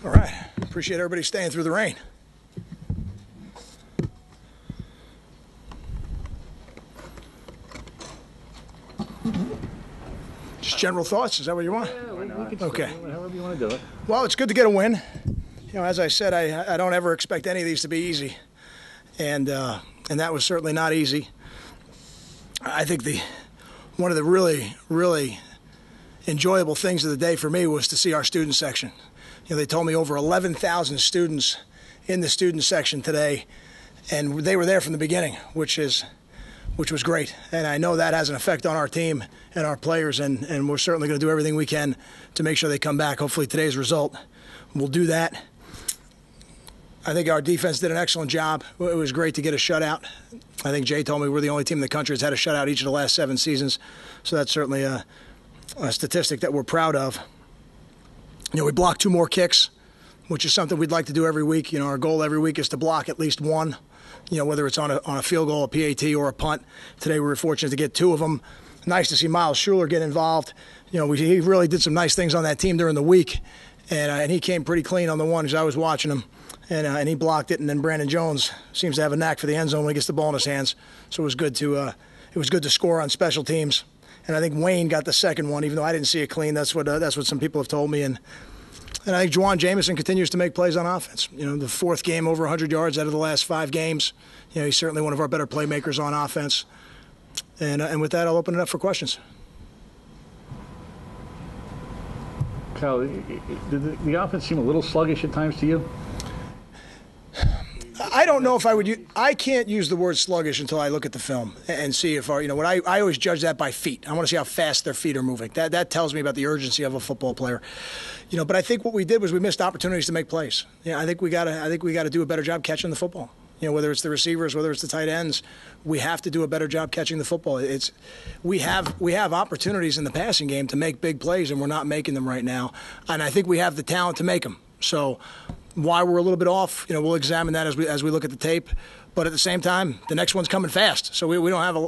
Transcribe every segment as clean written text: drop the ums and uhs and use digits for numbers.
All right. Appreciate everybody staying through the rain. Just general thoughts. Is that what you want? Yeah, we can Okay. however you want to do it. Well, it's good to get a win. You know, as I said, I don't ever expect any of these to be easy, and that was certainly not easy. I think one of the really enjoyable things of the day for me was to see our student section. You know, they told me over 11,000 students in the student section today, and they were there from the beginning, which was great. And I know that has an effect on our team and our players, and we're certainly going to do everything we can to make sure they come back. Hopefully today's result will do that. I think our defense did an excellent job. It was great to get a shutout. I think Jay told me we're the only team in the country that's had a shutout each of the last 7 seasons, so that's certainly a statistic that we're proud of. You know, we blocked 2 more kicks, which is something we'd like to do every week. You know, our goal every week is to block at least 1. You know, whether it's on a field goal, a PAT, or a punt. Today we were fortunate to get 2 of them. Nice to see Miles Schuler get involved. You know, he really did some nice things on that team during the week, and he came pretty clean on the one because I was watching him, and he blocked it. And then Brandon Jones seems to have a knack for the end zone when he gets the ball in his hands. So it was good to score on special teams. And I think Wayne got the second one, even though I didn't see it clean. That's what some people have told me. And I think Juwan Jamison continues to make plays on offense. You know, the 4th game over 100 yards out of the last 5 games. You know, he's certainly one of our better playmakers on offense. And with that, I'll open it up for questions. Kyle, did the offense seem a little sluggish at times to you? I don't know if I can't use the word sluggish until I look at the film and see if what I always judge that by feet. I want to see how fast their feet are moving. That tells me about the urgency of a football player. You know, but I think what we did was we missed opportunities to make plays. Yeah, I think we got to do a better job catching the football. You know, whether it's the receivers, whether it's the tight ends, we have to do a better job catching the football. We have opportunities in the passing game to make big plays, and we're not making them right now. And I think we have the talent to make them. So why we're a little bit off, you know, we'll examine that as we look at the tape. But at the same time, the next one's coming fast, so we don't have a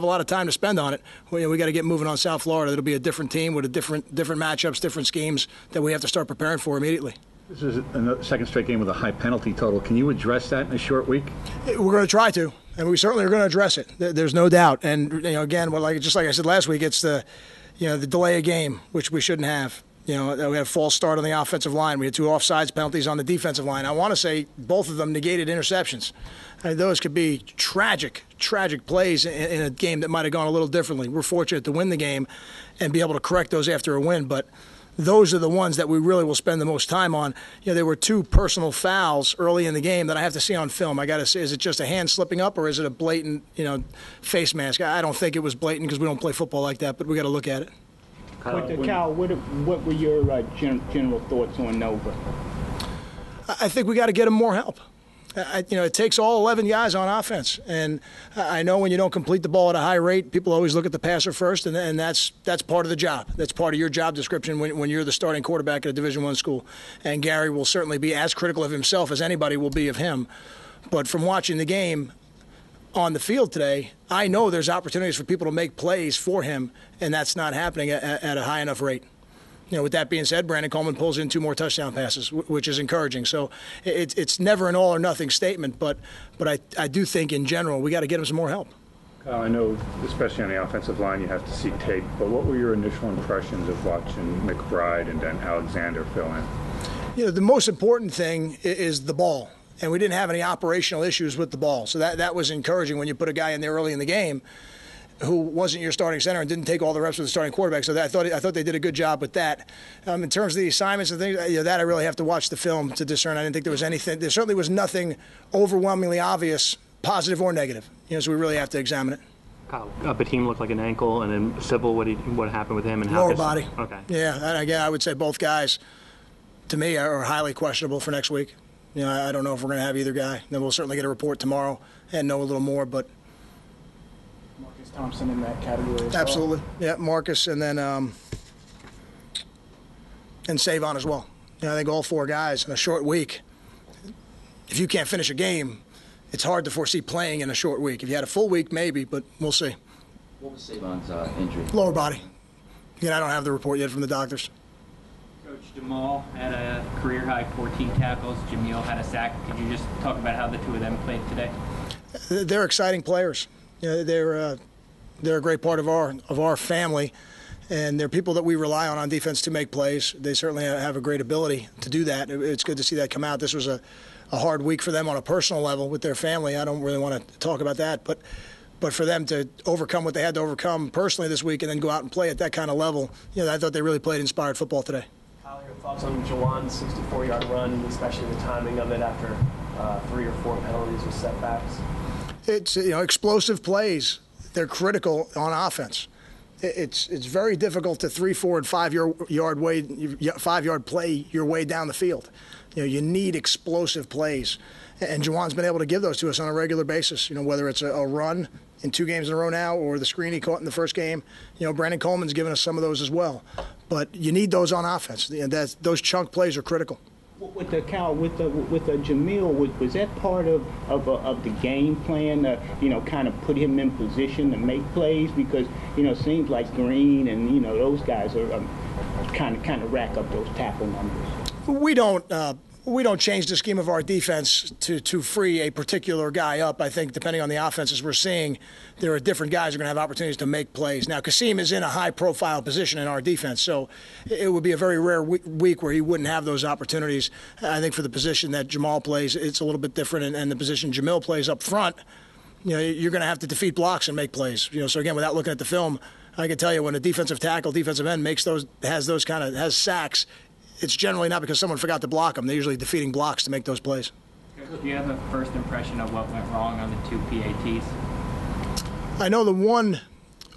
lot of time to spend on it. We got to get moving on South Florida. It'll be a different team with different matchups, different schemes that we have to start preparing for immediatally. This is a second straight game with a high penalty total. Can you address that in a short week? We're going to try to, and we certainly are going to address it. There's no doubt. And you know, again, just like I said last week, it's the delay of game, which we shouldn't have. You know, we had a false start on the offensive line. We had 2 offsides penalties on the defensive line. I want to say both of them negated interceptions. And those could be tragic plays in a game that might have gone a little differently. We're fortunate to win the game and be able to correct those after a win, but those are the ones that we really will spend the most time on. You know, there were 2 personal fouls early in the game that I have to see on film. I got to say, is it just a hand slipping up or is it a blatant, face mask? I don't think it was blatant because we don't play football like that, but we got to look at it. Kyle, what were your general thoughts on Nova? I think we got to get him more help. It takes all 11 guys on offense, and I know when you don't complete the ball at a high rate, people always look at the passer first, and that's part of the job. That's part of your job description when you're the starting quarterback at a Division I school. And Gary will certainly be as critical of himself as anybody will be of him. But from watching the game on the field today, I know there's opportunities for people to make plays for him, and that's not happening at a high enough rate. You know, with that being said, Brandon Coleman pulls in 2 more touchdown passes, which is encouraging. So it's never an all or nothing statement, but I do think in general we got to get him some more help. I know, especially on the offensive line, you have to see tape, but what were your initial impressions of watching McBride and then Alexander fill in? You know, the most important thing is the ball, and we didn't have any operational issues with the ball. So that was encouraging when you put a guy in there early in the game who wasn't your starting center and didn't take all the reps with the starting quarterback. So I thought they did a good job with that. In terms of the assignments and things, that I really have to watch the film to discern. I didn't think there was anything. There certainly was nothing overwhelmingly obvious, positive or negative. So we really have to examine it. Kyle, Bateem looked like an ankle, and then Sybil, what happened with him? And lower body. Okay. Yeah, and again, I would say both guys, to me, are highly questionable for next week. I don't know if we're going to have either guy. Then we'll certainly get a report tomorrow and know a little more, but Marcus Thompson in that category as absolutely. well. Yeah, Marcus and then and Savon as well. I think all 4 guys in a short week. If you can't finish a game, it's hard to foresee playing in a short week. If you had a full week, maybe, but we'll see. What was Savon's injury? Lower body. Again, I don't have the report yet from the doctors. Coach Jamal had a career-high 14 tackles. Jamil had a sack. Could you just talk about how the two of them played today? They're exciting players. You know, they're a great part of our family, and they're people that we rely on defense to make plays. They certainly have a great ability to do that. It's good to see that come out. This was a hard week for them on a personal level with their family. I don't really want to talk about that, but for them to overcome what they had to overcome personally this week and then go out and play at that kind of level, you know, I thought they really played inspired football today. Kyle, your thoughts on Juwan's 64-yard run, especially the timing of it after 3 or 4 penalties with setbacks? It's, you know, explosive plays. They're critical on offense. It's very difficult to 3, 4, and 5-yard play your way down the field. You know, you need explosive plays, and Juwan's been able to give those to us on a regular basis. You know, whether it's a run in 2 games in a row now or the screen he caught in the first game. You know, Brandon Coleman's given us some of those as well. But you need those on offense. And those chunk plays are critical. With the Jamil, was that part of the game plan? You know, kind of put him in position to make plays, because you know it seems like Green and you know those guys are kind of rack up those tackle numbers. We don't change the scheme of our defense to free a particular guy up. I think depending on the offenses we're seeing, there are different guys who are going to have opportunities to make plays. Now, Kasim is in a high-profile position in our defense, so it would be a very rare week where he wouldn't have those opportunities. I think for the position that Jamal plays, it's a little bit different, and the position Jamil plays up front, you know, you're going to have to defeat blocks and make plays. You know, so again, without looking at the film, I can tell you when a defensive tackle, defensive end has sacks, it's generally not because someone forgot to block them. They're usually defeating blocks to make those plays. Do you have a first impression of what went wrong on the 2 PATs? I know the one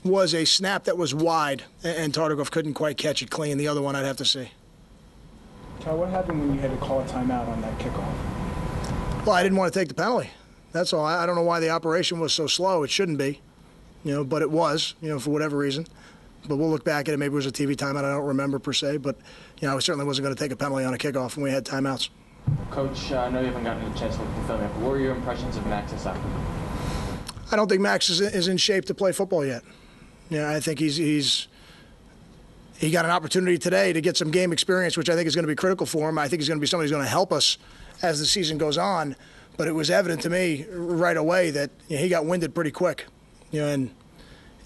was a snap that was wide, and Tartakoff couldn't quite catch it clean. The other one I'd have to see. Cal, what happened when you had to call a timeout on that kickoff? Well, I didn't want to take the penalty. That's all. I don't know why the operation was so slow. It shouldn't be, you know, but it was, you know, for whatever reason. But we'll look back at it. Maybe it was a TV timeout. I don't remember per se. But, you know, I certainly wasn't going to take a penalty on a kickoff when we had timeouts. Coach, I know you haven't gotten a chance to look at the film yet, but what were your impressions of Max this afternoon? I don't think Max is in shape to play football yet. You know, I think he got an opportunity today to get some game experience, which I think is going to be critical for him. I think he's going to be somebody who's going to help us as the season goes on. But it was evident to me right away that, you know, he got winded pretty quick. You know, and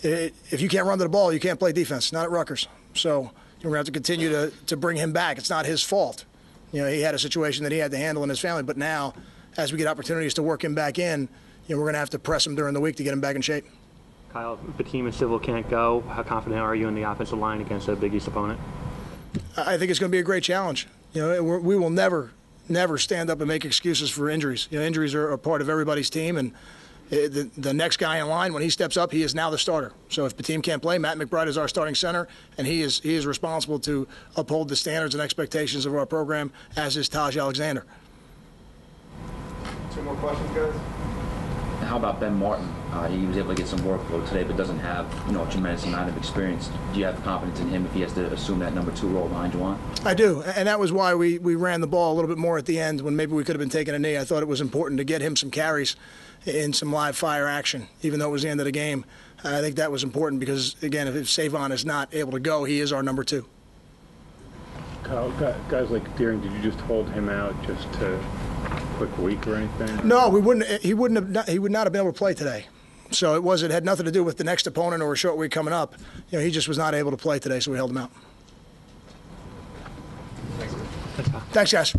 if you can't run to the ball, you can't play defense, not at Rutgers. So we're going to have to continue to bring him back. It's not his fault. You know, he had a situation that he had to handle in his family, but now, as we get opportunities to work him back in, you know, we're going to have to press him during the week to get him back in shape. Kyle, Bateem and Civil can't go. How confident are you in the offensive line against a Big East opponent? I think it's going to be a great challenge. You know, we will never stand up and make excuses for injuries. You know, injuries are a part of everybody's team, and the next guy in line, when he steps up, he is now the starter. So if Bateem can't play, Matt McBride is our starting center, and he is responsible to uphold the standards and expectations of our program, as is Taj Alexander. 2 more questions, guys? How about Ben Martin? He was able to get some workload today, but doesn't have, you know, a tremendous amount of experience. Do you have confidence in him if he has to assume that number 2 role behind Juwan? I do, and that was why we ran the ball a little bit more at the end when maybe we could have been taking a knee. I thought it was important to get him some carries in some live fire action, even though it was the end of the game. I think that was important because, again, if Savon is not able to go, he is our number 2. Kyle, guys like Deering, did you just hold him out just to quick week or anything? No, we wouldn't. He would not have been able to play today. So it had nothing to do with the next opponent or a short week coming up. You know, he just was not able to play today, so we held him out. Thanks, guys.